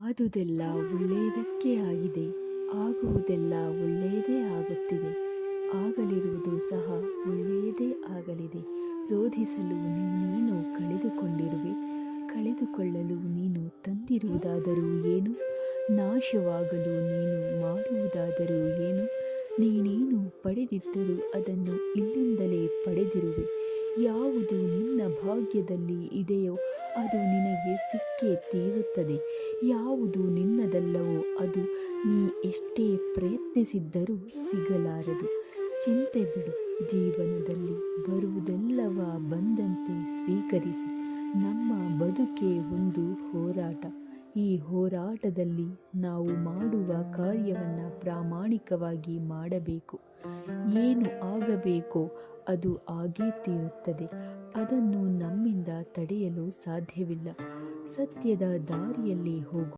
ಆದುದೆಲ್ಲ ಒಳ್ಳೆಯದಕ್ಕೆ ಆಗಿದೆ, ಆಗುವುದೆಲ್ಲ ಒಳ್ಳೆಯದೇ ಆಗುತ್ತಿದೆ, ಆಗಲಿರುವುದು ಸಹ ಒಳ್ಳೆಯದೇ ಆಗಲಿದೆ. ರೋಧಿಸಲು ನೀನೇನು ಕಳೆದುಕೊಂಡಿರುವೆ, ಕಳೆದುಕೊಳ್ಳಲು ನೀನು ತಂದಿರುವುದಾದರೂ ಏನು, ನಾಶವಾಗಲು ನೀನು ಮಾಡುವುದಾದರೂ ಏನು. ನೀನೇನು ಪಡೆದಿದ್ದರೂ ಅದನ್ನು ಇಲ್ಲಿಂದಲೇ ಪಡೆದಿರುವೆ. ಯಾವುದು ನಿನ್ನ ಭಾಗ್ಯದಲ್ಲಿ ಇದೆಯೋ ಅದು ನಿನಗೆ ಸಿಕ್ಕೇ ತೀರುತ್ತದೆ. ಯಾವುದು ನಿನ್ನದಲ್ಲವೋ ಅದು ನೀ ಎಷ್ಟೇ ಪ್ರಯತ್ನಿಸಿದ್ದರೂ ಸಿಗಲಾರದು. ಚಿಂತೆ ಬಿಡು, ಜೀವನದಲ್ಲಿ ಬರುವುದೆಲ್ಲವ ಬಂದಂತೆ ಸ್ವೀಕರಿಸಿ. ನಮ್ಮ ಬದುಕೇ ಒಂದು ಹೋರಾಟ. ಈ ಹೋರಾಟದಲ್ಲಿ ನಾವು ಮಾಡುವ ಕಾರ್ಯವನ್ನು ಪ್ರಾಮಾಣಿಕವಾಗಿ ಮಾಡಬೇಕು. ಏನು ಆಗಬೇಕೋ ಅದು ಆಗೇ ತೀರುತ್ತದೆ. ಅದನ್ನು ನಮ್ಮಿಂದ ತಡೆಯಲು ಸಾಧ್ಯವಿಲ್ಲ. ಸತ್ಯದ ದಾರಿಯಲ್ಲಿ ಹೋಗು.